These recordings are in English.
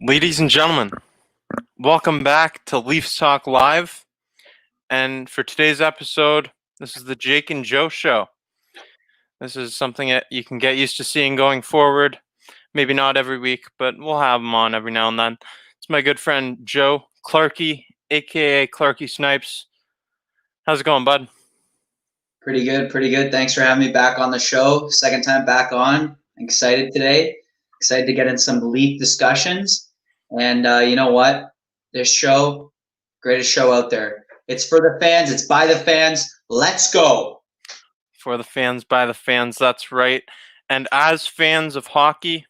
Ladies and gentlemen, welcome back to Leafs Talk Live. And for today's episode, this is the Jake and Joe Show. This is something that you can get used to seeing going forward. Maybe not every week, but we'll have them on every now and then. It's my good friend Joe Clarkey, a.k.a. Clarkey Snipes. How's it going, bud? Pretty good. Thanks for having me back on the show. Second time back on. Excited today. Excited to get in some Leaf discussions. And you know what? This show, greatest show out there. It's for the fans. It's by the fans. Let's go. For the fans, by the fans. That's right. And as fans of hockey,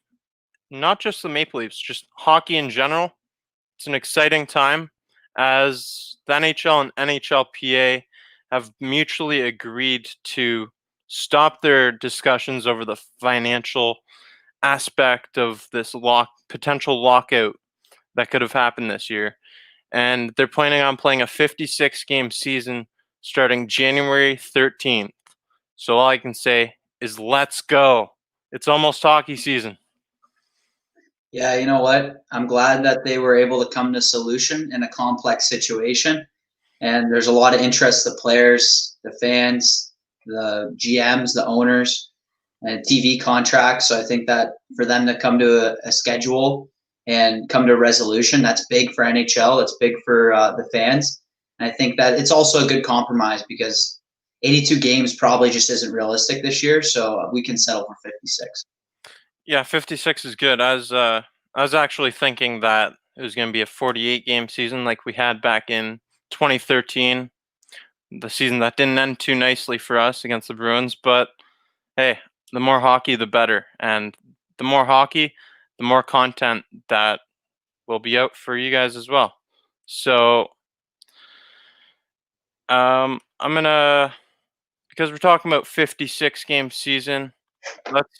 not just the Maple Leafs, just hockey in general, it's an exciting time as the NHL and NHLPA have mutually agreed to stop their discussions over the financial aspect of this potential lockout that could have happened this year. And they're planning on playing a 56-game season starting January 13th. So all I can say is let's go. It's almost hockey season. Yeah, you know what? I'm glad that they were able to come to a solution in a complex situation. And there's a lot of interest, the players, the fans, the GMs, the owners, and TV contracts. So I think that for them to come to a schedule and come to a resolution, that's big for NHL. It's big for the fans. And I think that it's also a good compromise because 82 games probably just isn't realistic this year. So we can settle for 56. Yeah, 56 is good. I was actually thinking that it was going to be a 48-game season like we had back in 2013, the season that didn't end too nicely for us against the Bruins. But hey, the more hockey, the better. And the more hockey, the more content that will be out for you guys as well. So I'm going to, because we're talking about 56-game season, let's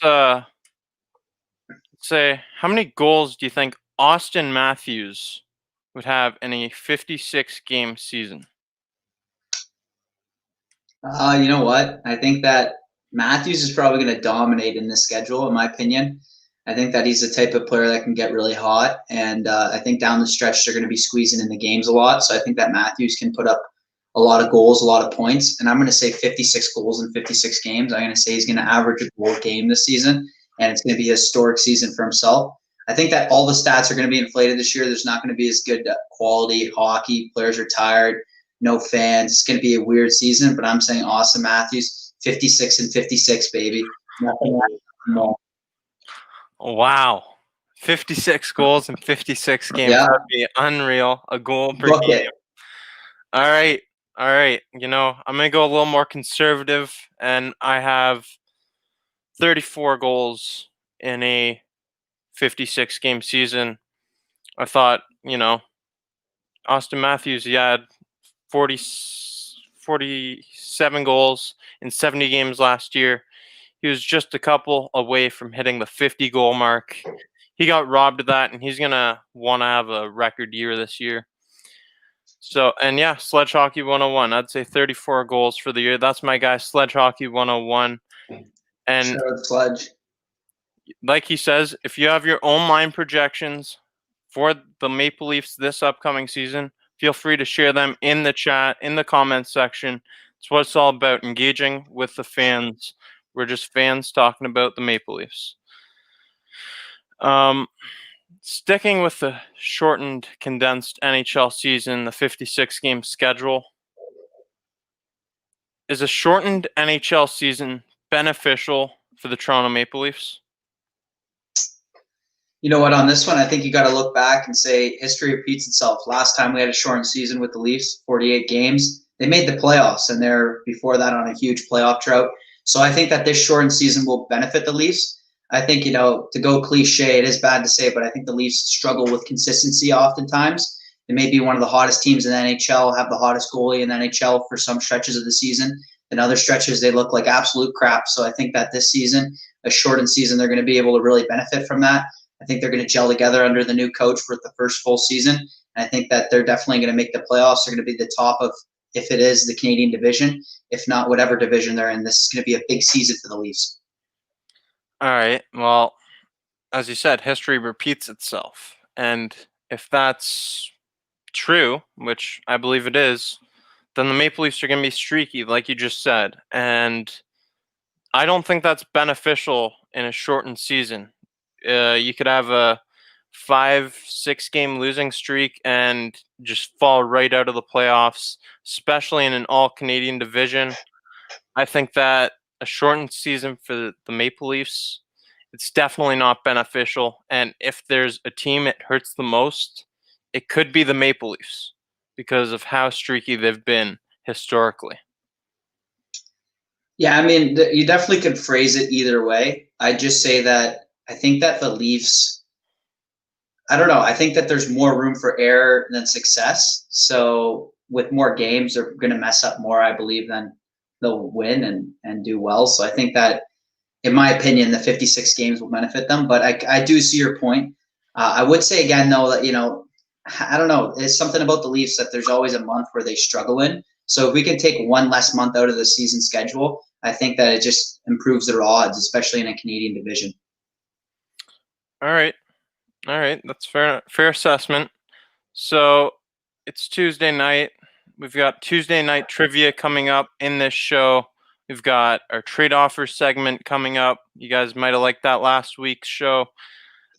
say, how many goals do you think Austin Matthews would have in a 56-game season? You know what? I think that Matthews is probably going to dominate in this schedule, in my opinion. I think that he's the type of player that can get really hot, and I think down the stretch they're going to be squeezing in the games a lot. So I think that Matthews can put up a lot of goals, a lot of points, and I'm going to say 56 goals in 56 games. I'm going to say he's going to average a goal a game this season, and it's going to be a historic season for himself. I think that all the stats are going to be inflated this year. There's not going to be as good quality hockey. Players are tired. No fans. It's going to be a weird season, but I'm saying Austin Matthews, 56 and 56, baby. Nothing more. Wow. 56 goals in 56 games. Yeah. That'd be unreal. A goal per Book game. it. All right. You know, I'm going to go a little more conservative, and I have 34 goals in a 56-game season. I thought, you know, Austin Matthews, he had 47 goals in 70 games last year. He was just a couple away from hitting the 50-goal mark. He got robbed of that, and he's going to want to have a record year this year. So, and yeah, Sledge Hockey 101. I'd say 34 goals for the year. That's my guy, Sledge Hockey 101. And Shout out Sledge. Like he says, if you have your own line projections for the Maple Leafs this upcoming season, feel free to share them in the chat, in the comments section. It's what it's all about, engaging with the fans. We're just fans talking about the Maple Leafs. Sticking with the shortened, condensed NHL season, the 56-game schedule, is a shortened NHL season beneficial for the Toronto Maple Leafs? You know what, on this one, I think you got to look back and say history repeats itself. Last time we had a shortened season with the Leafs, 48 games, they made the playoffs, and they're before that on a huge playoff drought. So I think that this shortened season will benefit the Leafs. I think, you know, to go cliche, it is bad to say, but I think the Leafs struggle with consistency oftentimes. They may be one of the hottest teams in the NHL, have the hottest goalie in the NHL for some stretches of the season. In other stretches, they look like absolute crap. So I think that this season, a shortened season, they're going to be able to really benefit from that. I think they're going to gel together under the new coach for the first full season. And I think that they're definitely going to make the playoffs. They're going to be the top of, if it is, the Canadian division. If not, whatever division they're in, this is going to be a big season for the Leafs. All right. Well, as you said, history repeats itself. And if that's true, which I believe it is, then the Maple Leafs are going to be streaky, like you just said. And I don't think that's beneficial in a shortened season. You could have a 5-6 game losing streak and just fall right out of the playoffs, especially in an all Canadian division. I think that a shortened season for the Maple Leafs, it's definitely not beneficial. And if there's a team it hurts the most, it could be the Maple Leafs because of how streaky they've been historically. Yeah, I mean, you definitely could phrase it either way. I just say that I think that the Leafs, I don't know, I think that there's more room for error than success. So with more games, they're going to mess up more, I believe, than they'll win and do well. So I think that, in my opinion, the 56 games will benefit them. But I do see your point. I would say again, though, that, I don't know, there's something about the Leafs that there's always a month where they struggle in. So if we can take one less month out of the season schedule, I think that it just improves their odds, especially in a Canadian division. All right. That's fair assessment. So it's Tuesday night. We've got Tuesday night trivia coming up in this show. We've got our trade offer segment coming up. You guys might have liked that last week's show.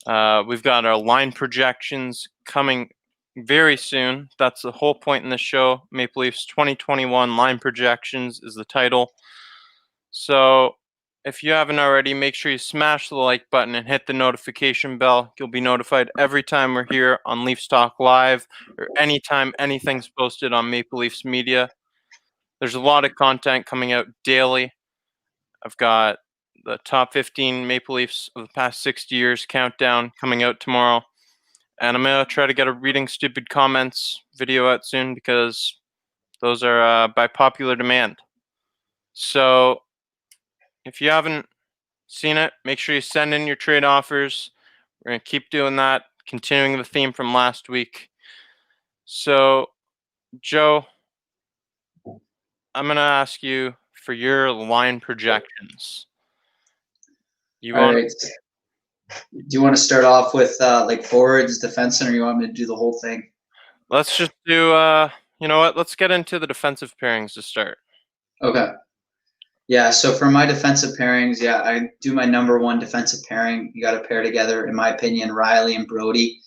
We've got our line projections coming very soon. That's the whole point in the show. Maple Leafs 2021 line projections is the title. So if you haven't already, make sure you smash the like button and hit the notification bell. You'll be notified every time we're here on Leafs Talk Live or anytime anything's posted on Maple Leafs Media. There's a lot of content coming out daily. I've got the top 15 Maple Leafs of the past 60 years countdown coming out tomorrow. And I'm going to try to get a Reading Stupid Comments video out soon because those are by popular demand. So if you haven't seen it, make sure you send in your trade offers. We're going to keep doing that, continuing the theme from last week. So, Joe, I'm going to ask you for your line projections. All right. Do you want to start off with like forwards, defensemen, or you want me to do the whole thing? Let's just do, you know what? Let's get into the defensive pairings to start. Okay. Yeah, so for my defensive pairings, yeah, I do my number one defensive pairing. You got to pair together, in my opinion, Riley and Brodie.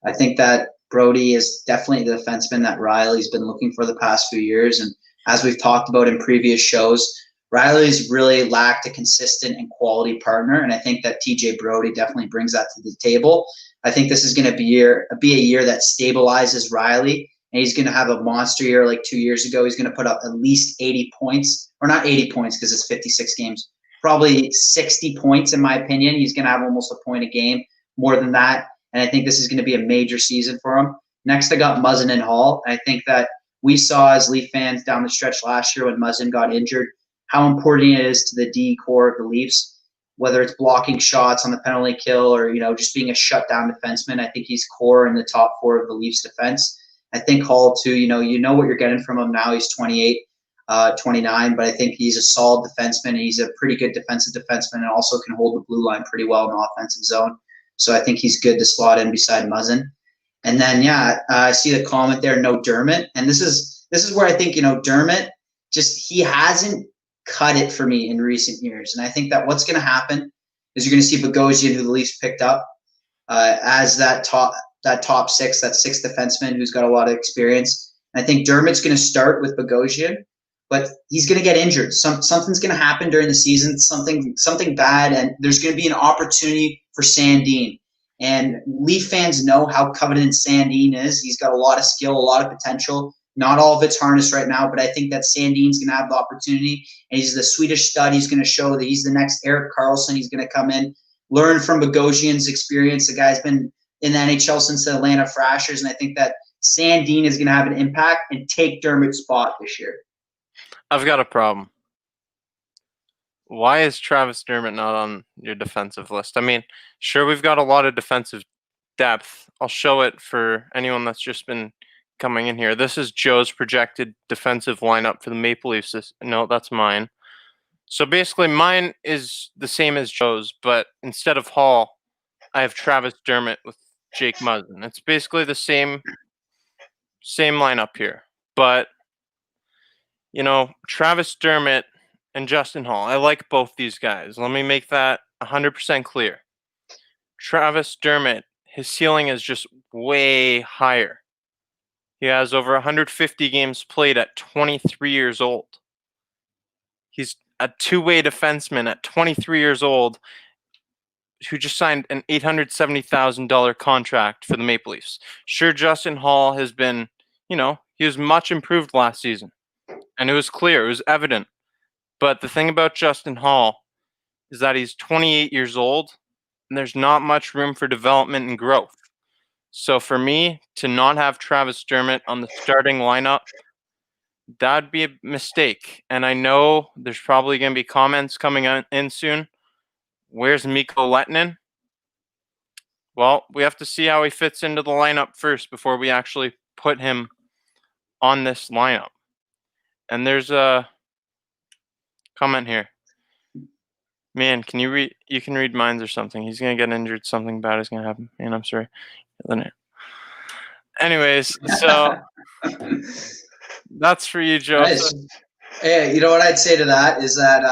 I think that Brodie is definitely the defenseman that Riley's been looking for the past few years. And as we've talked about in previous shows, Riley's really lacked a consistent and quality partner. And I think that TJ Brodie definitely brings that to the table. I think this is going to be a year that stabilizes Riley. And he's going to have a monster year like 2 years ago. He's going to put up at least 80 points, or not 80 points because it's 56 games, probably 60 points in my opinion. He's going to have almost a point a game, more than that. And I think this is going to be a major season for him. Next, I got Muzzin and Hall. I think that we saw as Leaf fans down the stretch last year when Muzzin got injured, how important it is to the D core of the Leafs, whether it's blocking shots on the penalty kill or, just being a shutdown defenseman. I think he's core in the top four of the Leafs defense. I think Hall too, you know what you're getting from him now. He's 28, 29, but I think he's a solid defenseman. He's a pretty good defensive defenseman and also can hold the blue line pretty well in the offensive zone. So I think he's good to slot in beside Muzzin. And then, I see the comment there, no Dermott. And this is where I think, Dermott he hasn't cut it for me in recent years. And I think that what's going to happen is you're going to see Bogosian, who the Leafs picked up, as that top six, that sixth defenseman who's got a lot of experience. And I think Dermott's going to start with Bogosian, but he's going to get injured. Something's going to happen during the season, something bad, and there's going to be an opportunity for Sandin. And Leaf fans know how coveted Sandin is. He's got a lot of skill, a lot of potential. Not all of it's harnessed right now, but I think that Sandin's going to have the opportunity. And he's the Swedish stud. He's going to show that he's the next Erik Karlsson. He's going to come in, learn from Bogosian's experience. The guy's been in the NHL since the Atlanta Thrashers, and I think that Sandin is going to have an impact and take Dermott's spot this year. I've got a problem. Why is Travis Dermott not on your defensive list? I mean, sure, we've got a lot of defensive depth. I'll show it for anyone that's just been coming in here. This is Joe's projected defensive lineup for the Maple Leafs. No, that's mine. So basically, mine is the same as Joe's, but instead of Hall, I have Travis Dermott with Jake Muzzin. It's basically the same lineup here. But, Travis Dermott and Justin Hall, I like both these guys. Let me make that 100% clear. Travis Dermott, his ceiling is just way higher. He has over 150 games played at 23 years old. He's a two-way defenseman at 23 years old who just signed an $870,000 contract for the Maple Leafs. Sure, Justin Hall has been, he was much improved last season. And it was clear, it was evident. But the thing about Justin Hall is that he's 28 years old, and there's not much room for development and growth. So for me, to not have Travis Dermott on the starting lineup, that'd be a mistake. And I know there's probably going to be comments coming in soon. Where's Mikko Lehtinen? Well, we have to see how he fits into the lineup first before we actually put him on this lineup. And there's a comment here. Man, can you read? You can read minds or something. He's gonna get injured. Something bad is gonna happen. Man, I'm sorry. Anyways, so that's for you, Joseph. Nice. Hey, you know what I'd say to that is that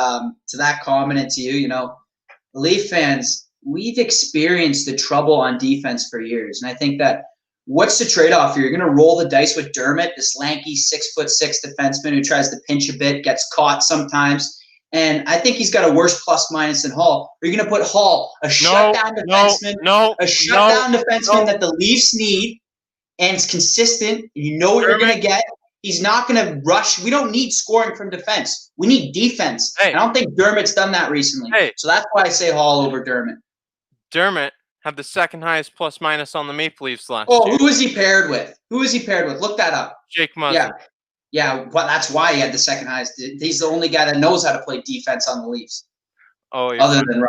to that comment and to you, Leaf fans, we've experienced the trouble on defense for years, and I think that what's the trade-off here? You're going to roll the dice with Dermott, this lanky 6'6" defenseman who tries to pinch a bit, gets caught sometimes. And I think he's got a worse plus-minus than Hall. Are you going to put Hall, a shutdown defenseman, that the Leafs need, and it's consistent? You know what you're going to get. He's not going to rush. We don't need scoring from defense. We need defense. Hey. I don't think Dermott's done that recently. Hey. So that's why I say Hall over Dermott. Dermott had the second highest plus-minus on the Maple Leafs last year. Who was he paired with? Look that up. Jake Muzzin. Yeah, well, that's why he had the second highest. He's the only guy that knows how to play defense on the Leafs. Other than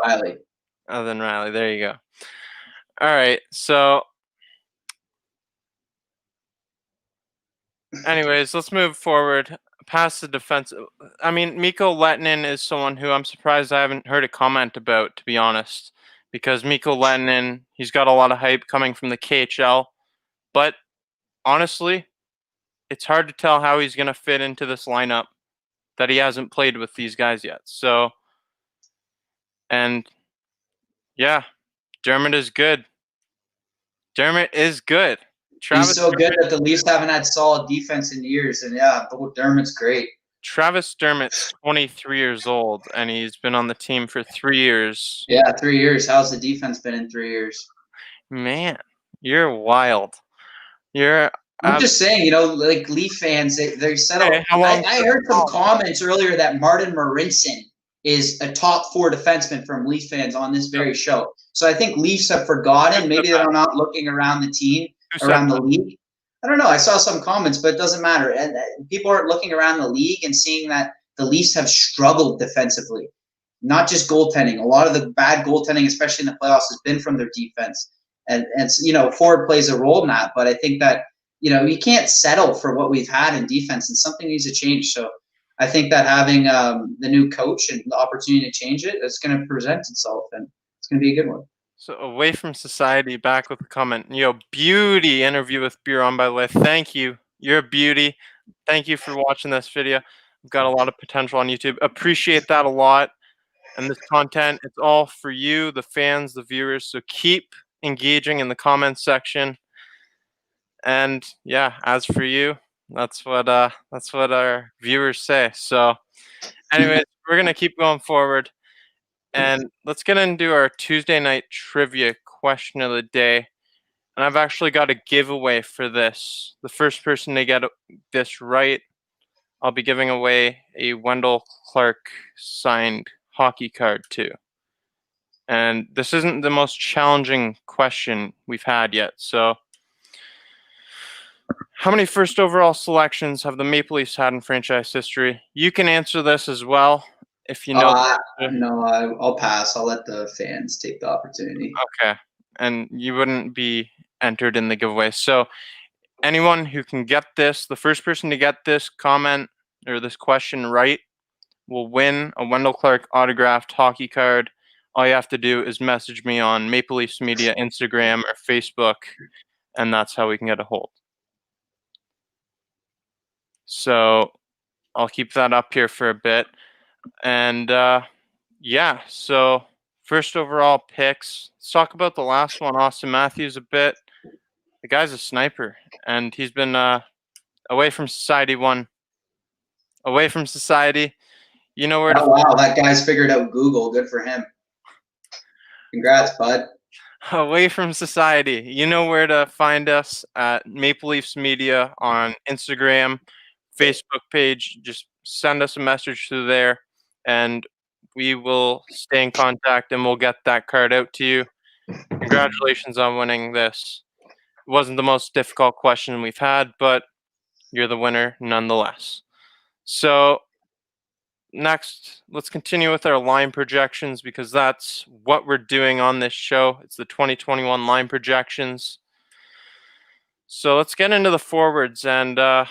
Riley. There you go. All right, so anyways, let's move forward past the defense. I mean, Mikko Lehtinen is someone who I'm surprised I haven't heard a comment about, to be honest, because Mikko Lehtinen, he's got a lot of hype coming from the KHL, but honestly, it's hard to tell how he's going to fit into this lineup that he hasn't played with these guys yet. So, and yeah, Dermott is good. Travis he's so good that the Leafs haven't had solid defense in years. And yeah, Dermott's great. Travis Dermott's 23 years old, and he's been on the team for 3 years. Yeah, 3 years. How's the defense been in 3 years? Man, you're wild. I'm just saying, like Leaf fans, they settle. I heard some comments earlier that Martin Marincin is a top 4 defenseman from Leaf fans on this very show. So I think Leafs have forgotten. Maybe they're not looking around the team, around the league. I don't know. I saw some comments, but it doesn't matter. And people aren't looking around the league and seeing that the Leafs have struggled defensively, not just goaltending. A lot of the bad goaltending, especially in the playoffs, has been from their defense. And forward plays a role in that. But I think that, you can't settle for what we've had in defense, and something needs to change. So I think that having the new coach and the opportunity to change it, it's going to present itself, and it's going to be a good one. So away from society, back with a comment. Beauty interview with Buron, by the way. Thank you. You're a beauty. Thank you for watching this video. We've got a lot of potential on YouTube. Appreciate that a lot. And this content, it's all for you, the fans, the viewers. So keep engaging in the comments section. And yeah, as for you, that's what our viewers say. So anyways, we're going to keep going forward. And let's get into our Tuesday night trivia question of the day. And I've actually got a giveaway for this. The first person to get this right, I'll be giving away a Wendell Clark signed hockey card too. And this isn't the most challenging question we've had yet. So how many first overall selections have the Maple Leafs had in franchise history? You can answer this as well. If you know, I'll pass. I'll let the fans take the opportunity. Okay, and you wouldn't be entered in the giveaway. So anyone who can get this, the first person to get this comment or this question right, will win a Wendell Clark autographed hockey card. all you have to do is message me on Maple Leafs Media Instagram or Facebook, and that's how we can get a hold. So I'll keep that up here for a bit. And yeah, so first overall picks. Let's talk about the last one, Auston Matthews, a bit. The guy's a sniper, and he's been away from society one. Away from society. You know where to Oh, wow, that guy's figured out Google. Good for him. Congrats, bud. away from society. You know where to find us at Maple Leafs Media on Instagram, Facebook page. Just send us a message through there, and we will stay in contact, and we'll get that card out to you. Congratulations on winning this. It wasn't the most difficult question we've had, but you're the winner nonetheless. So next, let's continue with our line projections because that's what we're doing on this show. It's the 2021 line projections. So let's get into the forwards, and how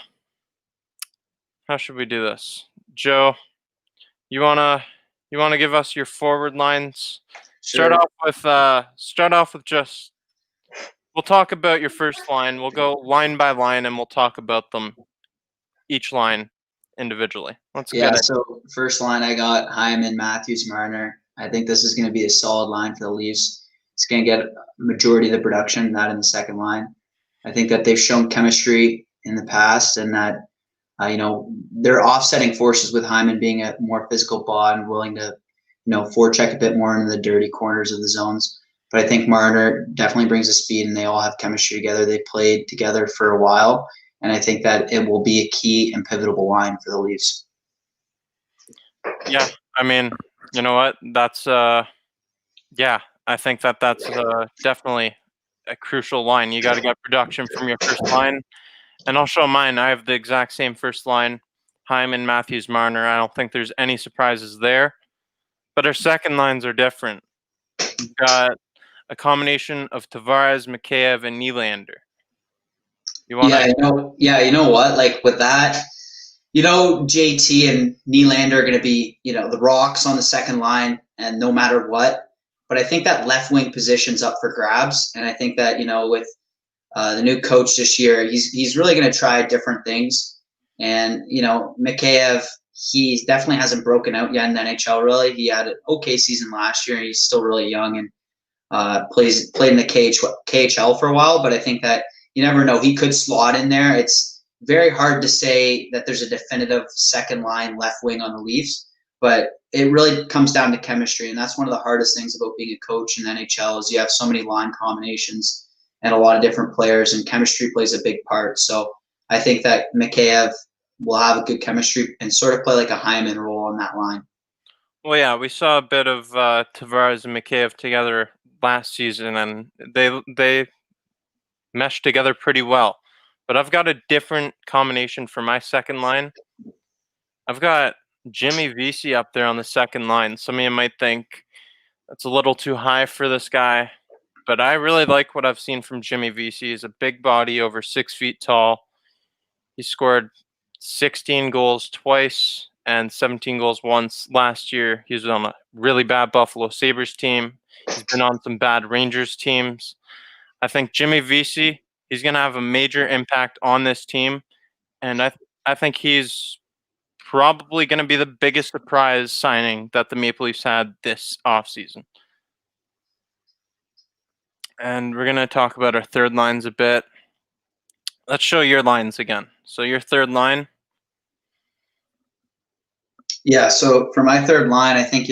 should we do this? Joe, you wanna give us your forward lines? Sure. Start off with just. We'll talk about your first line. We'll go line by line, and we'll talk about them each line individually. Let's Yeah, get it. so first line I got Hyman, Matthews, Marner. I think this is going to be a solid line for the Leafs. It's going to get a majority of the production, not in the second line. I think that they've shown chemistry in the past and that, they're offsetting forces with Hyman being a more physical bod and willing to, forecheck a bit more into the dirty corners of the zones. But I think Marner definitely brings the speed and they all have chemistry together. They played together for a while. And I think that it will be a key and pivotal line for the Leafs. Yeah, I mean, you know what? That's yeah, I think that that's definitely a crucial line. You got to get production from your first line, and I'll show mine. I have the exact same first line: Hyman, Matthews, Marner. I don't think there's any surprises there, but our second lines are different. We've got a combination of Tavares, Mikheyev, and Nylander. You want you know what? Like with that, JT and Nylander are going to be, the rocks on the second line, and no matter what. But I think that left wing position's up for grabs, and I think that with the new coach this year, he's really going to try different things. And Mikheyev, he definitely hasn't broken out yet in the NHL. Really, he had an okay season last year. He's still really young and played in the KHL for a while. But I think that you never know. He could slot in there. It's very hard to say that there's a definitive second line left wing on the Leafs, but it really comes down to chemistry, and that's one of the hardest things about being a coach in the NHL is you have so many line combinations and a lot of different players, and chemistry plays a big part. So I think that Mikheyev will have a good chemistry and sort of play like a Hyman role on that line. Well, yeah, we saw a bit of Tavares and Mikheyev together last season, and they meshed together pretty well. But I've got a different combination for my second line. I've got Jimmy Vesey up there on the second line. Some of you might think that's a little too high for this guy, but I really like what I've seen from Jimmy Vesey. He's a big body, over 6 feet tall. He scored 16 goals twice and 17 goals once last year. He was on a really bad Buffalo Sabres team. He's been on some bad Rangers teams. I think Jimmy Vesey, he's going to have a major impact on this team, and I think he's probably going to be the biggest surprise signing that the Maple Leafs had this offseason. And we're going to talk about our third lines a bit. Let's show your lines again. So your third line. Yeah, so for my third line, I think,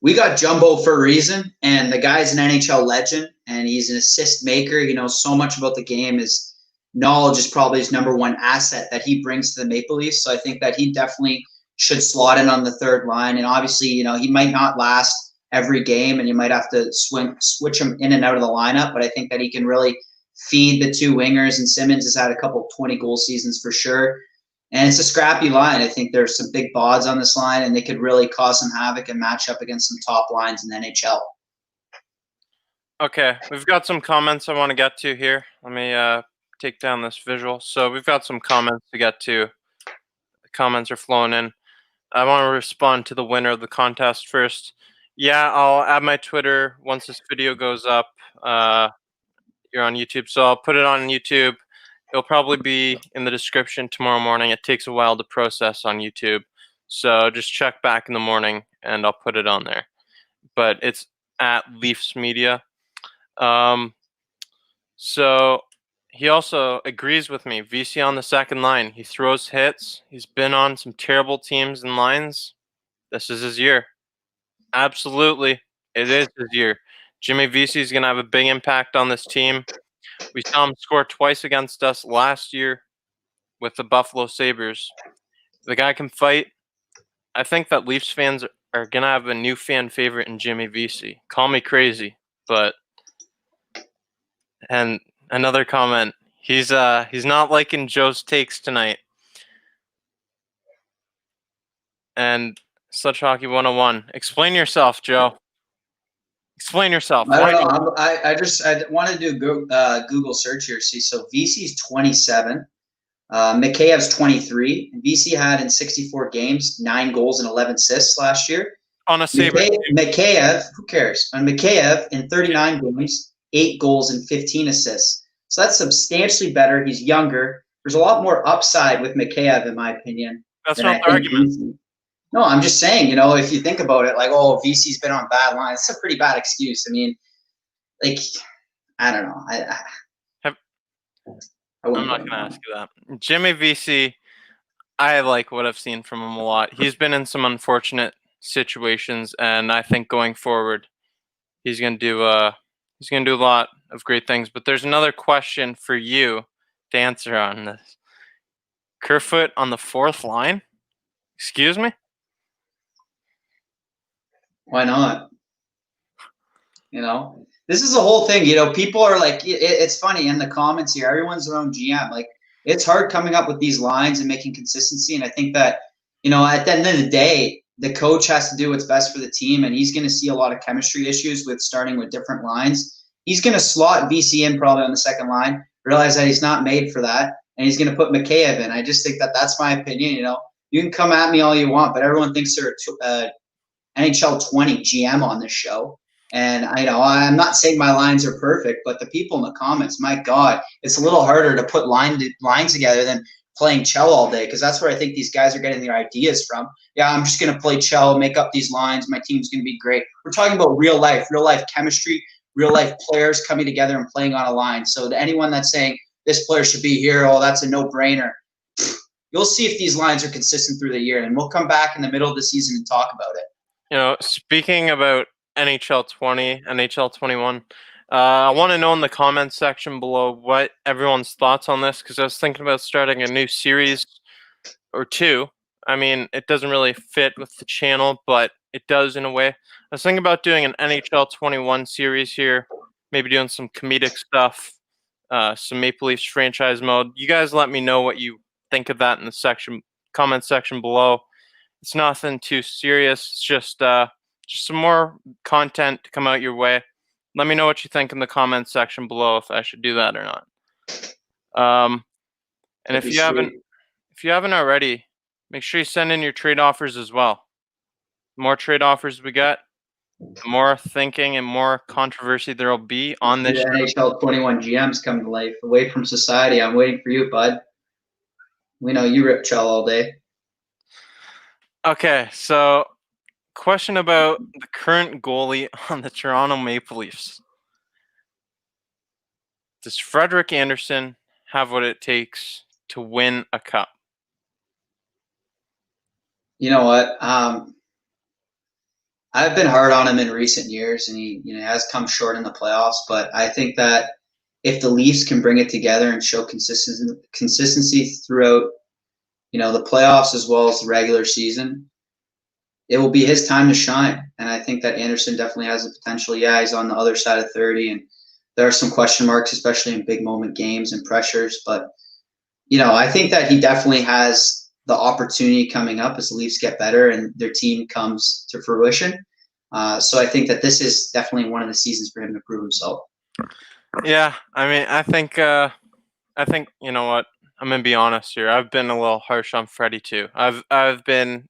we got Jumbo for a reason, and the guy's an NHL legend, and he's an assist maker. He knows so much about the game. His knowledge is probably his number one asset that he brings to the Maple Leafs. So I think that he definitely should slot in on the third line. And obviously, he might not last every game, and you might have to switch him in and out of the lineup. But I think that he can really feed the two wingers, and Simmons has had a couple 20-goal seasons for sure. And it's a scrappy line. I think there's some big bods on this line, and they could really cause some havoc and match up against some top lines in the NHL. Okay, we've got some comments I want to get to here. Let me take down this visual. So we've got some comments to get to. The comments are flowing in. I want to respond to the winner of the contest first. Yeah, I'll add my Twitter once this video goes up. You're on YouTube, so I'll put it on YouTube. It'll probably be in the description tomorrow morning. It takes a while to process on YouTube, so just check back in the morning, and I'll put it on there. But it's at Leafs Media. So he also agrees with me. VC on the second line. He throws hits. He's been on some terrible teams and lines. This is his year. Absolutely. It is his year. Jimmy VC is going to have a big impact on this team. We saw him score twice against us last year with the Buffalo Sabres. The guy can fight. I think that Leafs fans are going to have a new fan favorite in Jimmy VC. Call me crazy, but and another comment. He's not liking Joe's takes tonight. And Such Hockey 101. Explain yourself, Joe. Explain yourself. I don't know. I wanted to do Google search here. See, so VC's 27. Mikheyev's 23. VC had in 64 games 9 goals and 11 assists last year. On a Sabres. Mikheyev, who cares? On Mikheyev in 39 games, 8 goals and 15 assists. So that's substantially better. He's younger. There's a lot more upside with Mikheyev, in my opinion. That's not the argument. VC. No, I'm just saying, if you think about it, like, oh, VC's been on bad lines. It's a pretty bad excuse. I mean, like, I don't know. I'm not going to ask you that. Jimmy VC, I like what I've seen from him a lot. He's been in some unfortunate situations, and I think going forward, he's going to do a lot of great things. But there's another question for you to answer on this. Kerfoot on the fourth line? Excuse me? Why not? This is the whole thing. People are like, it's funny in the comments here. Everyone's their own GM. Like, it's hard coming up with these lines and making consistency. And I think that, at the end of the day, the coach has to do what's best for the team, and he's going to see a lot of chemistry issues with starting with different lines. He's going to slot VC in probably on the second line, realize that he's not made for that, and he's going to put Mikheyev in. I just think that that's my opinion. You can come at me all you want, but everyone thinks they're NHL 20 GM on this show. And I'm not saying my lines are perfect, but the people in the comments, my God, it's a little harder to put lines together than playing Chell all day, because that's where I think these guys are getting their ideas from. Yeah, I'm just going to play Chell, make up these lines. My team's going to be great. We're talking about real life chemistry, real life players coming together and playing on a line. So to anyone that's saying this player should be here, oh, that's a no-brainer, you'll see if these lines are consistent through the year, and we'll come back in the middle of the season and talk about it. Speaking about NHL 20, NHL 21, I want to know in the comments section below what everyone's thoughts on this, because I was thinking about starting a new series or two. I mean, it doesn't really fit with the channel, but it does in a way. I was thinking about doing an NHL 21 series here, maybe doing some comedic stuff, some Maple Leafs franchise mode. You guys let me know what you think of that in the comment section below. It's nothing too serious. It's just some more content to come out your way. Let me know what you think in the comments section below if I should do that or not. And if you haven't already, make sure you send in your trade offers as well. The more trade offers we get, the more thinking and more controversy there will be on this. The NHL 21 GMs come to life. Away from society. I'm waiting for you, bud. We know you rip Chell all day. Okay, so question about the current goalie on the Toronto Maple Leafs. Does Frederik Andersen have what it takes to win a cup? You know what? I've been hard on him in recent years, and he has come short in the playoffs. But I think that if the Leafs can bring it together and show consistency throughout, the playoffs as well as the regular season, it will be his time to shine. And I think that Andersen definitely has the potential. Yeah, he's on the other side of 30, and there are some question marks, especially in big moment games and pressures. But, I think that he definitely has the opportunity coming up as the Leafs get better and their team comes to fruition. So I think that this is definitely one of the seasons for him to prove himself. Yeah, I mean, I think you know what? I'm gonna be honest here. I've been a little harsh on Freddie too. I've been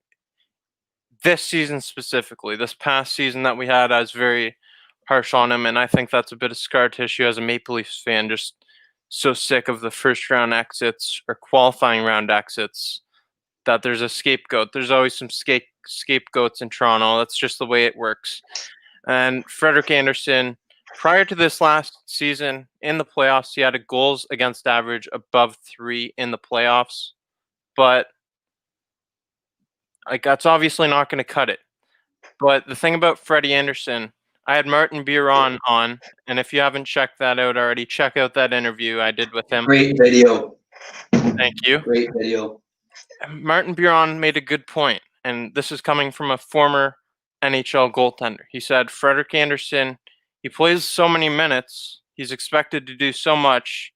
this season specifically, this past season that we had, I was very harsh on him, and I think that's a bit of scar tissue as a Maple Leafs fan. Just so sick of the first round exits or qualifying round exits that there's a scapegoat. There's always some scapegoats in Toronto. That's just the way it works. And Frederik Andersen, prior to this last season in the playoffs, he had a goals against average above 3 in the playoffs, but like that's obviously not going to cut it. But the thing about Freddie Andersen, I had Martin Biron on, and if you haven't checked that out already, check out that interview I did with him. Great video. Thank you. Great video. Martin Biron made a good point, and this is coming from a former NHL goaltender. He said Frederik Andersen, he plays so many minutes, he's expected to do so much,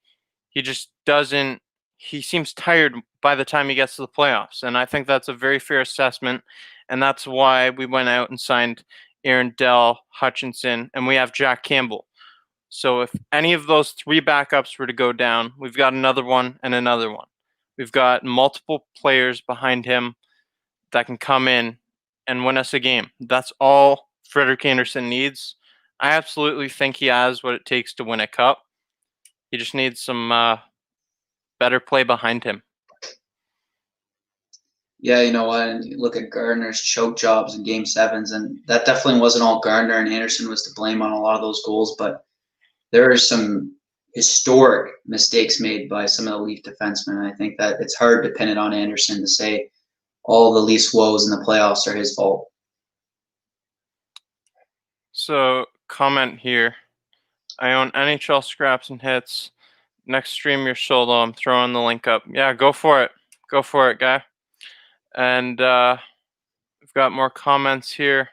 he just doesn't, he seems tired by the time he gets to the playoffs. And I think that's a very fair assessment, and that's why we went out and signed Aaron Dell, Hutchinson, and we have Jack Campbell. So if any of those 3 backups were to go down, we've got another one and another one. We've got multiple players behind him that can come in and win us a game. That's all Frederik Andersen needs. I absolutely think he has what it takes to win a cup. He just needs some better play behind him. Yeah, you know what? And you look at Gardner's choke jobs in Game 7s, and that definitely wasn't all Gardner, and Andersen was to blame on a lot of those goals. But there are some historic mistakes made by some of the Leaf defensemen. I think that it's hard to pin it on Andersen to say all the Leafs' woes in the playoffs are his fault. So, comment here. I own NHL Scraps and Hits. Next stream your solo, I'm throwing the link up. Yeah, go for it. Go for it, guy. And we've got more comments here.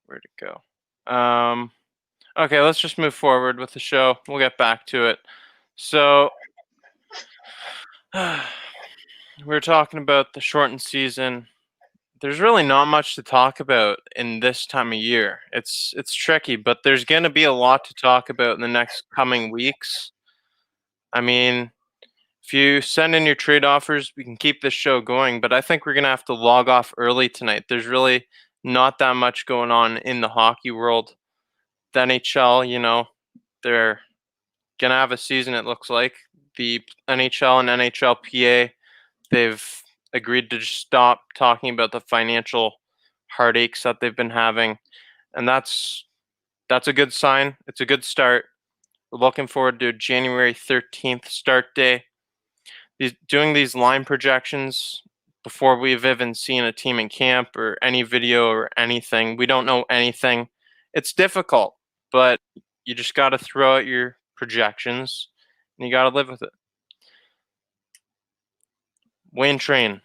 Where'd it go? Okay, let's just move forward with the show. We'll get back to it. So, we're talking about the shortened season. There's really not much to talk about in this time of year. It's tricky, but there's going to be a lot to talk about in the next coming weeks. I mean, if you send in your trade offers, we can keep this show going, but I think we're going to have to log off early tonight. There's really not that much going on in the hockey world. The NHL, you know, they're going to have a season, it looks like. The NHL and NHLPA, they've agreed to just stop talking about the financial heartaches that they've been having. And that's a good sign. It's a good start. We're looking forward to January 13th start day. Doing these line projections before we've even seen a team in camp or any video or anything, we don't know anything. It's difficult, but you just got to throw out your projections and you got to live with it. Wayne Train,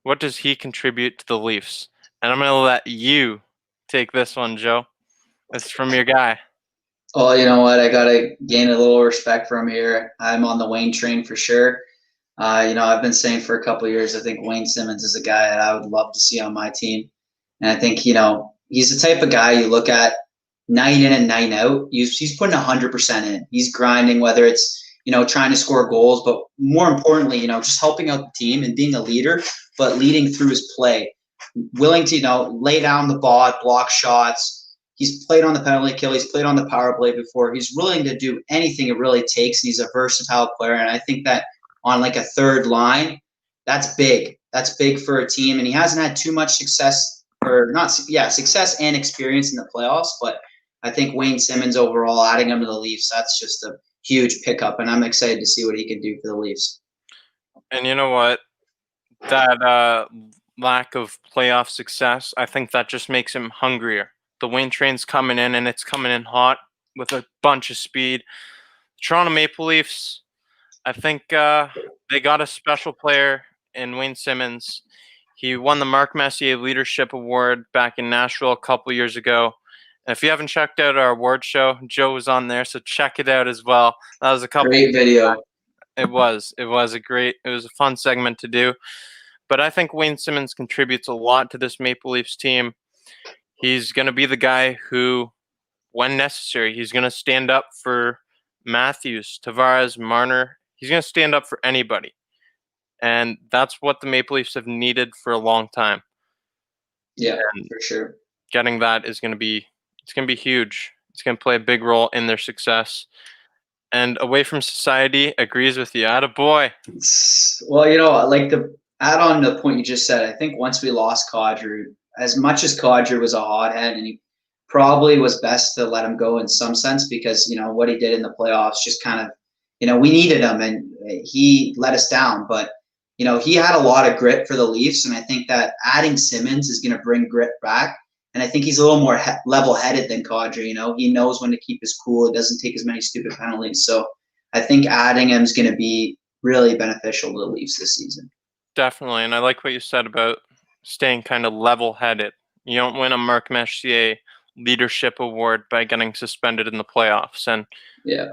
what does he contribute to the Leafs? And I'm going to let you take this one, Joe. It's from your guy. Oh, you know what? I got to gain a little respect from here. I'm on the Wayne train for sure. I've been saying for a couple of years, I think Wayne Simmonds is a guy that I would love to see on my team. And I think, he's the type of guy you look at night in and night out. He's putting 100% in. He's grinding, whether it's, trying to score goals, but more importantly, just helping out the team and being a leader, but leading through his play. Willing to, lay down the ball, block shots. He's played on the penalty kill. He's played on the power play before. He's willing to do anything it really takes. And he's a versatile player. And I think that on like a third line, that's big. That's big for a team. And he hasn't had too much success success and experience in the playoffs. But I think Wayne Simmonds overall, adding him to the Leafs, that's just a huge pickup. And I'm excited to see what he can do for the Leafs. And you know what? That lack of playoff success, I think that just makes him hungrier. The Wayne Train's coming in, and it's coming in hot with a bunch of speed. Toronto Maple Leafs, I think they got a special player in Wayne Simmonds. He won the Mark Messier Leadership Award back in Nashville a couple years ago. And if you haven't checked out our award show, Joe was on there, so check it out as well. That was a great video. It was a fun segment to do. But I think Wayne Simmonds contributes a lot to this Maple Leafs team. He's going to be the guy who, when necessary, he's going to stand up for Matthews, Tavares, Marner. He's going to stand up for anybody. And that's what the Maple Leafs have needed for a long time. Yeah, And for sure. getting that is going to be huge. It's going to play a big role in their success. And Away From Society agrees with you. Attaboy. Well, like to add on the point you just said, I think once we lost Kadri, as much as Kadri was a hothead, and he probably was best to let him go in some sense because, what he did in the playoffs just kind of, we needed him and he let us down. But, he had a lot of grit for the Leafs. And I think that adding Simmons is going to bring grit back. And I think he's a little more level-headed than Kadri. He knows when to keep his cool. He doesn't take as many stupid penalties. So I think adding him is going to be really beneficial to the Leafs this season. Definitely. And I like what you said about staying kind of level-headed. You don't win a Mark Messier leadership award by getting suspended in the playoffs. And, yeah,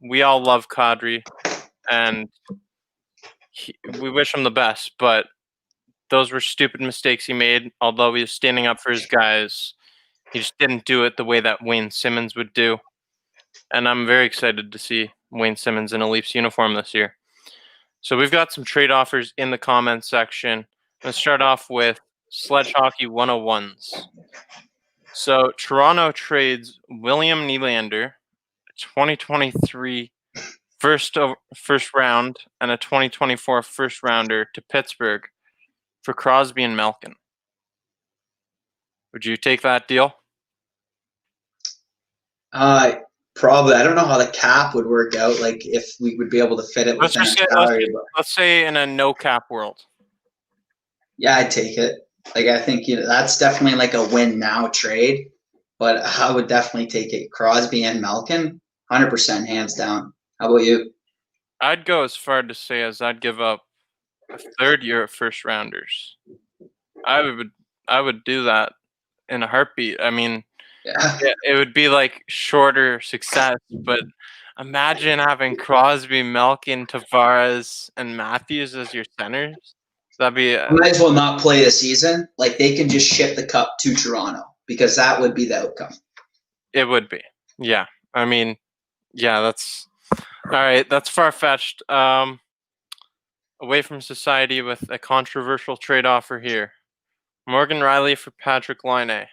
we all love Kadri, and we wish him the best, but those were stupid mistakes he made. Although he was standing up for his guys, he just didn't do it the way that Wayne Simmons would do. And I'm very excited to see Wayne Simmons in a Leafs uniform this year. So we've got some trade offers in the comments section. Let's start off with Sledge Hockey 101s. So Toronto trades William Nylander, a 2023 first round, and a 2024 first rounder to Pittsburgh for Crosby and Malkin. Would you take that deal? Probably. I don't know how the cap would work out. Like if we would be able to fit it within our salary. Let's say in a no cap world. Yeah, I'd take it. Like I think that's definitely like a win now trade. But I would definitely take it. Crosby and Malkin, 100% hands down. How about you? I'd go as far to say as I'd give up a third year of first rounders. I would do that in a heartbeat. I mean, yeah, it would be like shorter success, but imagine having Crosby, Malkin, Tavares, and Matthews as your centers. That'd be. Might as well not play the season. Like they can just ship the cup to Toronto because that would be the outcome. It would be. Yeah. I mean, yeah, that's all right. That's far-fetched. Away From Society with a controversial trade offer here. Morgan Rielly for Patrik Laine.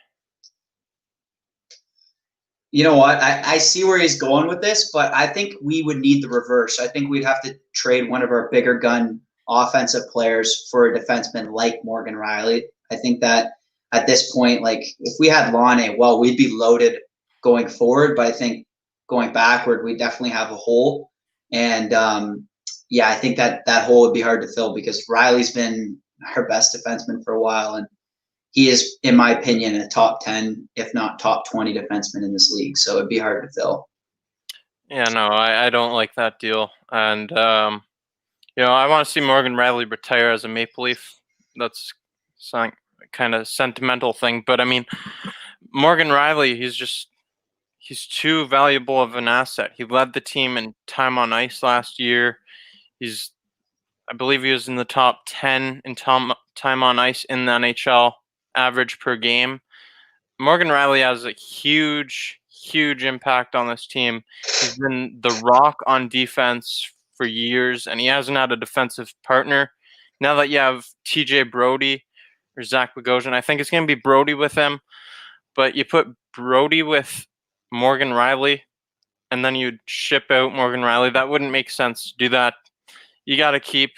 You know what? I see where he's going with this, but I think we would need the reverse. I think we'd have to trade one of our bigger gun offensive players for a defenseman like Morgan Rielly. I think that at this point, like if we had Laine, well, we'd be loaded going forward, but I think going backward, we definitely have a hole. And yeah, I think that hole would be hard to fill because Rielly's been our best defenseman for a while, and he is, in my opinion, a top 10, if not top 20 defenseman in this league. So it'd be hard to fill. Yeah, no, I don't like that deal. And, I want to see Morgan Rielly retire as a Maple Leaf. That's some kind of sentimental thing. But, I mean, Morgan Rielly, he's too valuable of an asset. He led the team in time on ice last year. I believe he was in the top 10 in time on ice in the NHL average per game. Morgan Rielly has a huge impact on this team. He's been the rock on defense for years, and he hasn't had a defensive partner. Now that you have TJ Brodie or Zach Bogosian, I think it's going to be Brodie with him, but you put Brodie with Morgan Rielly, and then you ship out Morgan Rielly. That wouldn't make sense to do that. You got to keep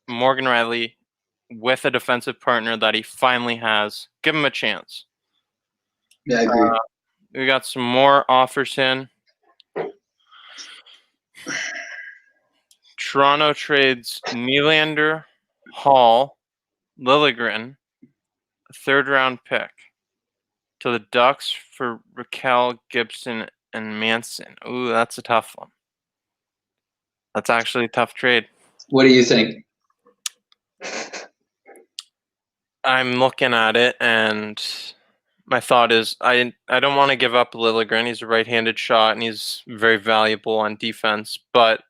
Morgan Rielly with a defensive partner that he finally has. Give him a chance. Yeah, I agree. We got some more offers in. Toronto trades Nylander, Hall, Liljegren, a third-round pick, to the Ducks for Raquel, Gibson, and Manson. Ooh, that's a tough one. That's actually a tough trade. What do you think? I'm looking at it, and my thought is I don't want to give up Liljegren. He's a right-handed shot, and he's very valuable on defense. But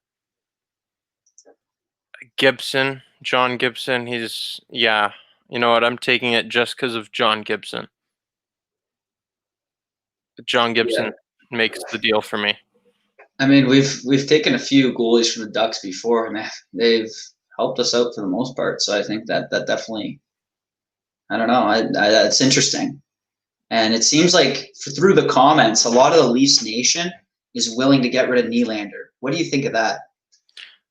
Gibson, John Gibson, you know what? I'm taking it just because of John Gibson. John Gibson makes the deal for me. I mean, we've taken a few goalies from the Ducks before, and they've helped us out for the most part. So I think that definitely, I don't know, it's interesting. And it seems like through the comments, a lot of the Leafs Nation is willing to get rid of Nylander. What do you think of that?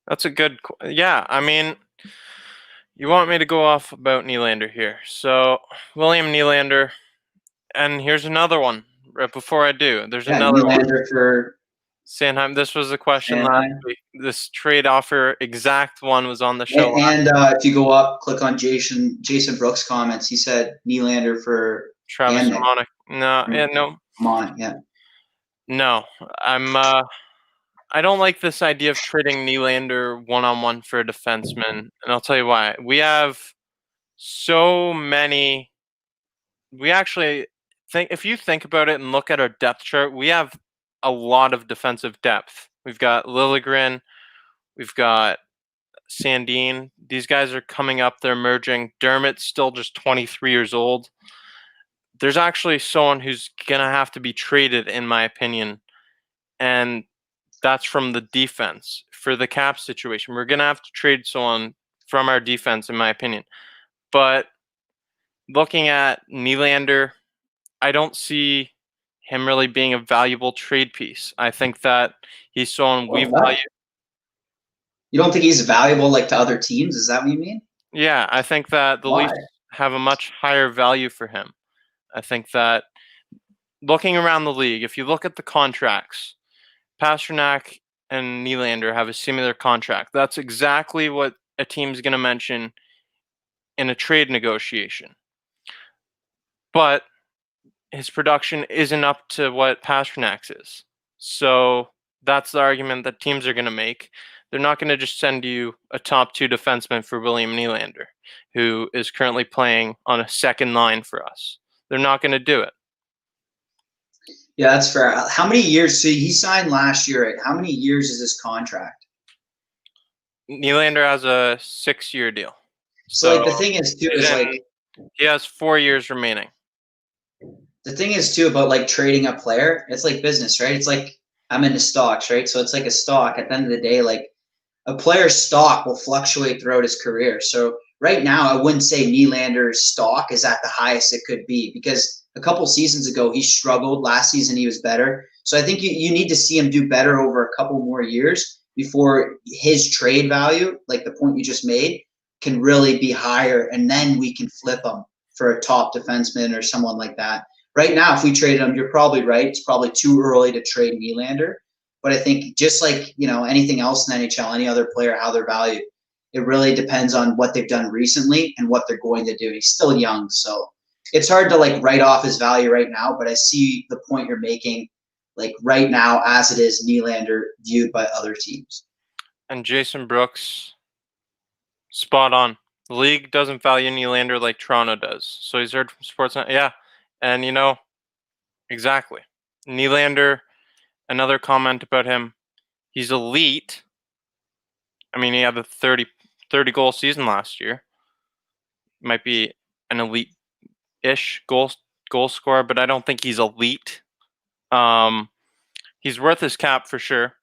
That's a good. Yeah, I mean, you want me to go off about Nylander here. So, William Nylander, and here's another one. Right before I do, there's Yeah, another one. Nylander for Sanheim, this was a question last Anaheim. week. This trade offer exact one was on the show. And if you go up, click on Jason Brooks' comments. He said Nylander for Travis Hamonic. Hamonic. No, yeah, no, Hamonic, yeah. no. I don't like this idea of trading Nylander one-on-one for a defenseman, and I'll tell you why. We have so many. We actually think, if you think about it and look at our depth chart, we have a lot of defensive depth. We've got Liljegren, we've got Sandin. These guys are coming up, they're emerging. Dermott's still just 23 years old. There's actually someone who's going to have to be traded, in my opinion, and that's from the defense. For the cap situation, we're going to have to trade someone from our defense, in my opinion. But looking at Nylander, I don't see him really being a valuable trade piece. I think that he's someone we value. You don't think he's valuable like to other teams? Is that what you mean? Yeah, I think that the Why? Leafs have a much higher value for him. I think that looking around the league, if you look at the contracts, Pastrnak and Nylander have a similar contract. That's exactly what a team's going to mention in a trade negotiation. But his production isn't up to what Pasternak's is. So that's the argument that teams are going to make. They're not going to just send you a top two defenseman for William Nylander, who is currently playing on a second line for us. They're not going to do it. Yeah, that's fair. How many years? So he signed last year. Right? How many years is his contract? Nylander has a 6-year deal. So like the thing is too is like he has 4 years remaining. The thing is too about like trading a player. It's like business, right? It's like I'm into stocks, right? So it's like a stock. At the end of the day, like a player's stock will fluctuate throughout his career. So right now, I wouldn't say Nylander's stock is at the highest it could be because a couple seasons ago he struggled. Last season he was better. So I think you need to see him do better over a couple more years before his trade value, like the point you just made, can really be higher, and then we can flip him for a top defenseman or someone like that. Right now, if we traded him, you're probably right. It's probably too early to trade Nylander. But I think just like, anything else in NHL, any other player, how they're valued, it really depends on what they've done recently and what they're going to do. He's still young, so it's hard to like write off his value right now, but I see the point you're making, like right now as it is Nylander viewed by other teams. And Jason Brooks, spot on. The league doesn't value Nylander like Toronto does. So he's heard from Sportsnet. Yeah. And exactly. Nylander, another comment about him, he's elite. I mean, he had a 30 goal season last year. Might be an elite-ish goal scorer, but I don't think he's elite. He's worth his cap for sure.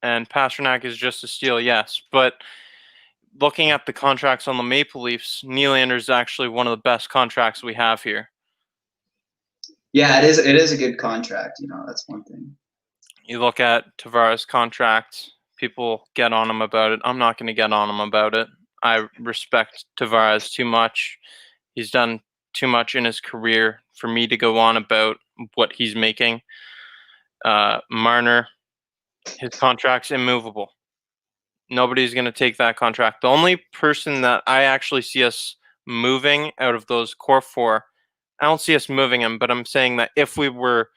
And Pastrnak is just a steal, yes. But looking at the contracts on the Maple Leafs, Nylander is actually one of the best contracts we have here. Yeah, it is. It is a good contract. That's one thing. You look at Tavares' contract, people get on him about it. I'm not going to get on him about it. I respect Tavares too much. He's done too much in his career for me to go on about what he's making. Marner, his contract's immovable. Nobody's going to take that contract. The only person that I actually see us moving out of those core four, I don't see us moving him, but I'm saying that if we were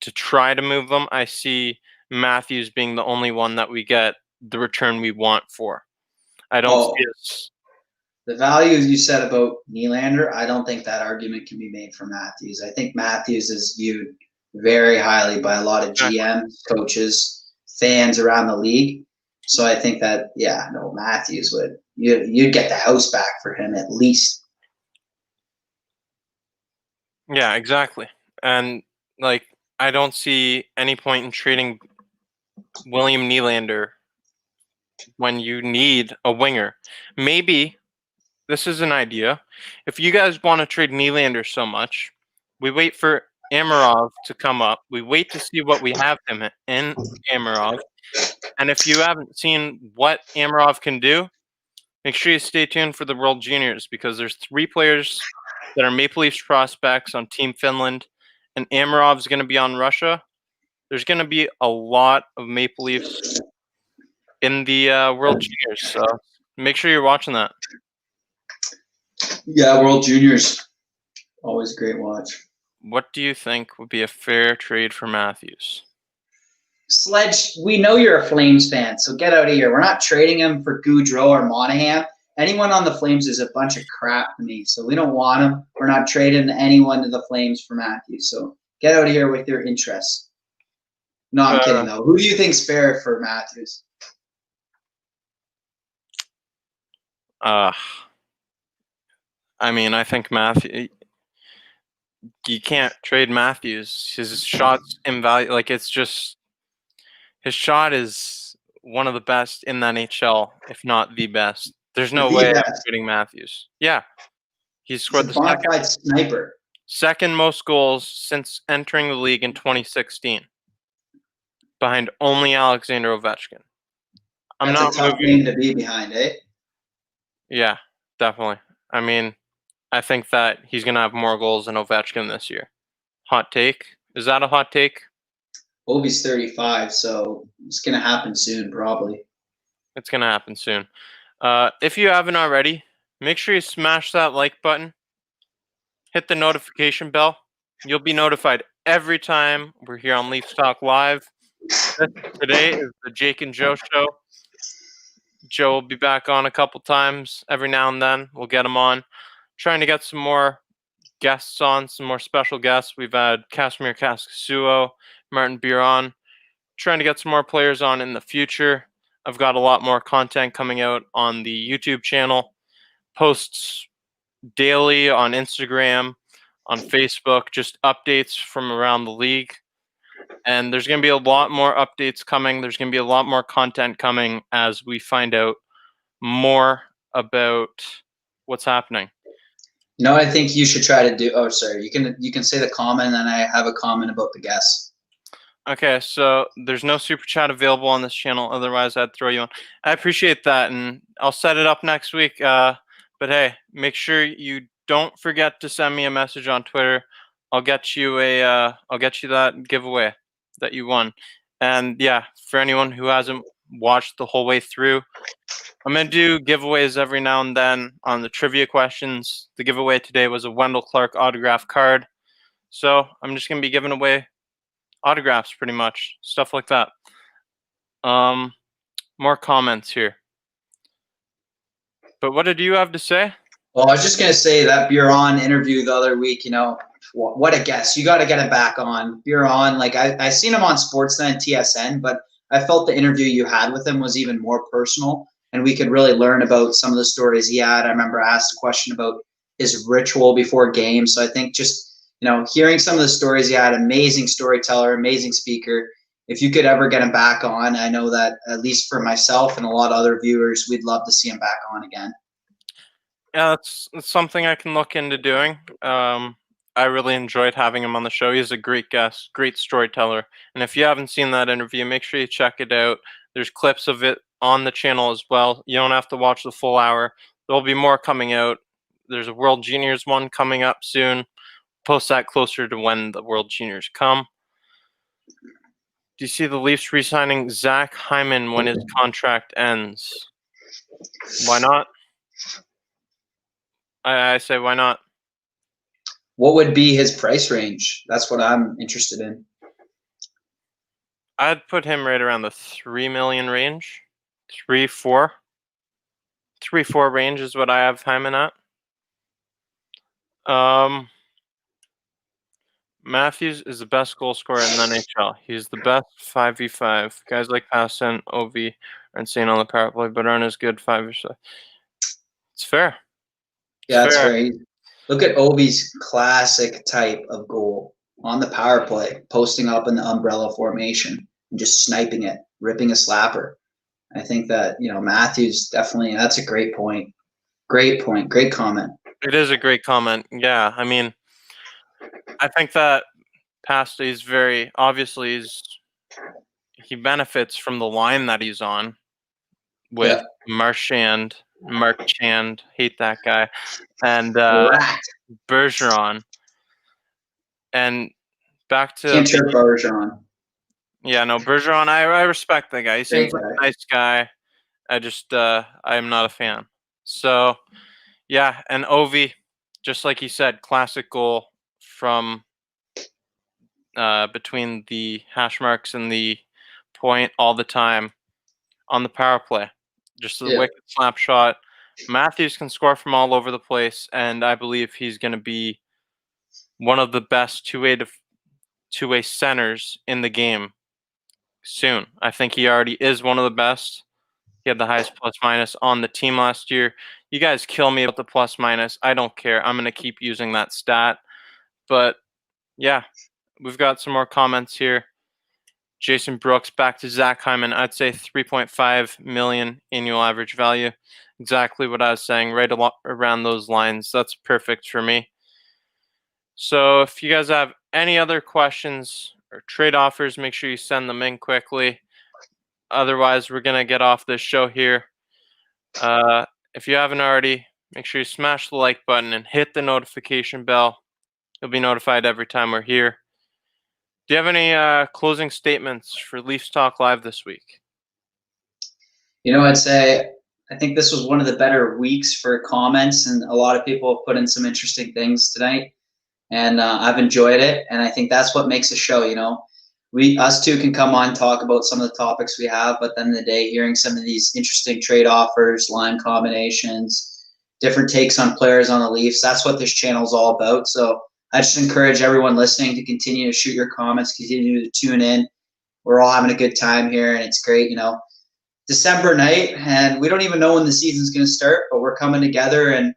to try to move them, I see Matthews being the only one that we get the return we want for. I don't see us. The value you said about Nylander, I don't think that argument can be made for Matthews. I think Matthews is viewed very highly by a lot of GMs, coaches, fans around the league. So I think that, Matthews you'd get the house back for him at least. Yeah, exactly. And I don't see any point in trading William Nylander when you need a winger. Maybe this is an idea. If you guys want to trade Nylander so much, we wait for Amarov to come up. We wait to see what we have him in Amarov. And if you haven't seen what Amarov can do, make sure you stay tuned for the World Juniors, because there's 3 players that are Maple Leafs prospects on Team Finland, and Amarov's going to be on Russia. There's going to be a lot of Maple Leafs in the World Juniors, so make sure you're watching that. Yeah, World Juniors, always a great watch. What do you think would be a fair trade for Matthews? Sledge, we know you're a Flames fan, so get out of here. We're not trading him for Goudreau or Monahan. Anyone on the Flames is a bunch of crap to me, so we don't want him. We're not trading anyone to the Flames for Matthews, so get out of here with your interests. No, I'm kidding, though. Who do you think's fair for Matthews? I mean, I think Matthews. You can't trade Matthews. His shot's invaluable. Like, it's just, his shot is one of the best in the NHL, if not the best. There's no way I'm trading Matthews. Yeah, he scored the second most goals since entering the league in 2016, behind only Alexander Ovechkin. That's a tough name to be behind, eh? Yeah, definitely. I mean, I think that he's going to have more goals than Ovechkin this year. Hot take? Is that a hot take? Ovi's 35, so it's going to happen soon, probably. It's going to happen soon. If you haven't already, make sure you smash that like button. Hit the notification bell. You'll be notified every time we're here on Leafs Talk Live. Today is the Jake and Joe show. Joe will be back on a couple times every now and then. We'll get him on. Trying to get some more guests on, some more special guests. We've had Casimir Kaskasuo, Martin Biron. Trying to get some more players on in the future. I've got a lot more content coming out on the YouTube channel. Posts daily on Instagram, on Facebook, just updates from around the league. And there's going to be a lot more updates coming. There's going to be a lot more content coming as we find out more about what's happening. No, I think you should try to do. Oh, sorry. You can say the comment, and then I have a comment about the guests. Okay, so there's no super chat available on this channel. Otherwise, I'd throw you on. I appreciate that, and I'll set it up next week. But hey, make sure you don't forget to send me a message on Twitter. I'll get you that giveaway that you won. And yeah, for anyone who hasn't watched the whole way through, I'm going to do giveaways every now and then on the trivia questions. The giveaway today was a Wendell Clark autograph card. So I'm just going to be giving away autographs, pretty much. Stuff like that. More comments here. But what did you have to say? Well, I was just going to say that Biron interview the other week, what a guest. You got to get him back on. Biron, like I seen him on Sportsnet and TSN, but I felt the interview you had with him was even more personal, and we could really learn about some of the stories he had. I remember I asked a question about his ritual before games. So I think just, hearing some of the stories he had, amazing storyteller, amazing speaker. If you could ever get him back on, I know that at least for myself and a lot of other viewers, we'd love to see him back on again. Yeah, that's something I can look into doing. I really enjoyed having him on the show. He's a great guest, great storyteller. And if you haven't seen that interview, make sure you check it out. There's clips of it on the channel as well. You don't have to watch the full hour. There'll be more coming out. There's a World Juniors one coming up soon. Post that closer to when the World Juniors come. Do you see the Leafs re-signing Zach Hyman when his contract ends? Why not? I say why not? What would be his price range? That's what I'm interested in. I'd put him right around the $3 million range. 3-4. 3-4 range is what I have Hyman at. Matthews is the best goal scorer in the NHL. He's the best 5v5. Guys like Passan, Ovi are insane on the power play, but aren't as good 5v5. It's fair. Yeah, that's fair. Look at Ovi's classic type of goal on the power play, posting up in the umbrella formation and just sniping it, ripping a slapper. I think that, Matthews definitely, that's a great point. Great point. Great comment. It is a great comment. Yeah, I mean, I think that Pasta is very obviously he benefits from the line that he's on with Yeah. Marchand, hate that guy, and Rat. Bergeron. And back to Can't trip Bergeron. yeah, no, Bergeron, I respect the guy. He Great seems like guy. a nice guy. I just I am not a fan. So yeah, and Ovi, just like you said, classic goal from between the hash marks and the point all the time on the power play. Just a Yeah. wicked slap shot. Matthews can score from all over the place, and I believe he's going to be one of the best two-way centers in the game soon. I think he already is one of the best. He had the highest plus minus on the team last year. You guys kill me about the plus minus. I don't care. I'm going to keep using that stat. But yeah, we've got some more comments here. Jason Brooks, back to Zach Hyman. I'd say 3.5 million annual average value. Exactly what I was saying, right around those lines. That's perfect for me. So if you guys have any other questions or trade offers, make sure you send them in quickly. Otherwise, we're going to get off this show here. If you haven't already, make sure you smash the like button and hit the notification bell. You'll be notified every time we're here. Do you have any closing statements for Leafs Talk Live this week? I'd say I think this was one of the better weeks for comments, and a lot of people have put in some interesting things tonight, and I've enjoyed it. And I think that's what makes a show. Us two can come on, talk about some of the topics we have, but then the day, hearing some of these interesting trade offers, line combinations, different takes on players on the Leafs, that's what this channel is all about. So I just encourage everyone listening to continue to shoot your comments, continue to tune in. We're all having a good time here, and it's great. December night, and we don't even know when the season's going to start, but we're coming together and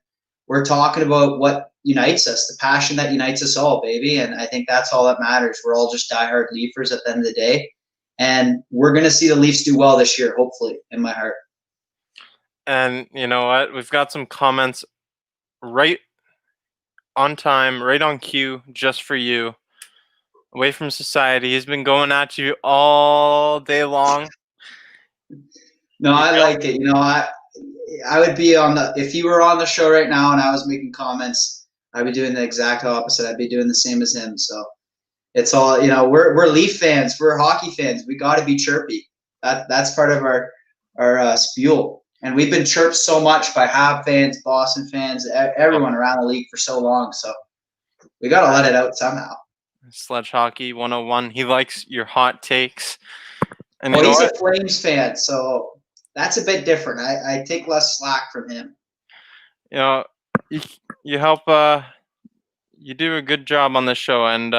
we're talking about what unites us, the passion that unites us all, baby. And I think that's all that matters. We're all just diehard Leafers at the end of the day, and we're going to see the Leafs do well this year, hopefully, in my heart. And you know what? We've got some comments right on time, right on cue, just for you. Away from society. He's been going at you all day long. No, I like it. I would be if you were on the show right now and I was making comments, I'd be doing the exact opposite. I'd be doing the same as him. So it's all, we're Leaf fans, we're hockey fans. We got to be chirpy. That's part of our spiel. And we've been chirped so much by Hab fans, Boston fans, everyone around the league for so long. So we got to let it out somehow. Sledge Hockey 101. He likes your hot takes. And well, he's a Flames fan, so that's a bit different. I take less slack from him. You help. You do a good job on this show, and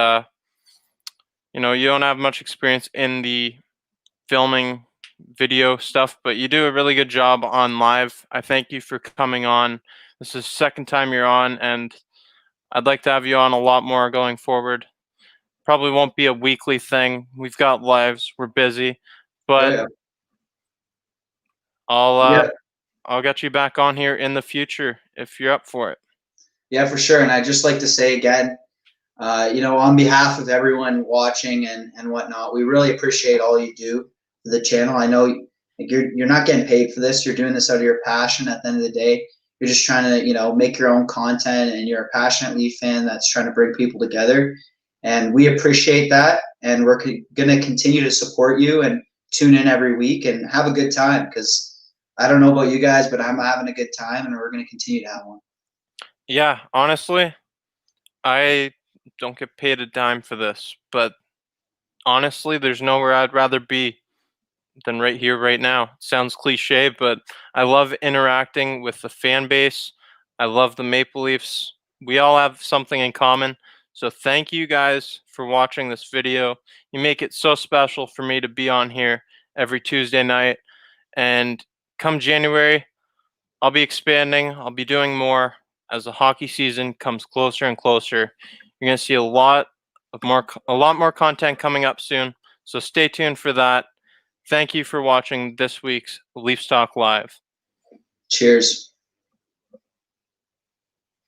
you don't have much experience in the filming video stuff, but you do a really good job on live. I thank you for coming on. This is the second time you're on, and I'd like to have you on a lot more going forward. Probably won't be a weekly thing. We've got lives. We're busy, but I'll get you back on here in the future if you're up for it. Yeah, for sure. And I'd just like to say again, on behalf of everyone watching and whatnot, we really appreciate all you do for the channel. I know you're not getting paid for this. You're doing this out of your passion. At the end of the day, you're just trying to, make your own content, and you're a passionate Leaf fan that's trying to bring people together. And we appreciate that. And we're going to continue to support you and tune in every week and have a good time, because I don't know about you guys, but I'm having a good time, and we're going to continue to have one. Yeah, honestly, I don't get paid a dime for this, but honestly, there's nowhere I'd rather be than right here, right now. It sounds cliche, but I love interacting with the fan base. I love the Maple Leafs. We all have something in common. So thank you guys for watching this video. You make it so special for me to be on here every Tuesday night. And come January, I'll be expanding. I'll be doing more as the hockey season comes closer and closer. You're going to see a lot more content coming up soon. So stay tuned for that. Thank you for watching this week's Leafs Talk Live. Cheers.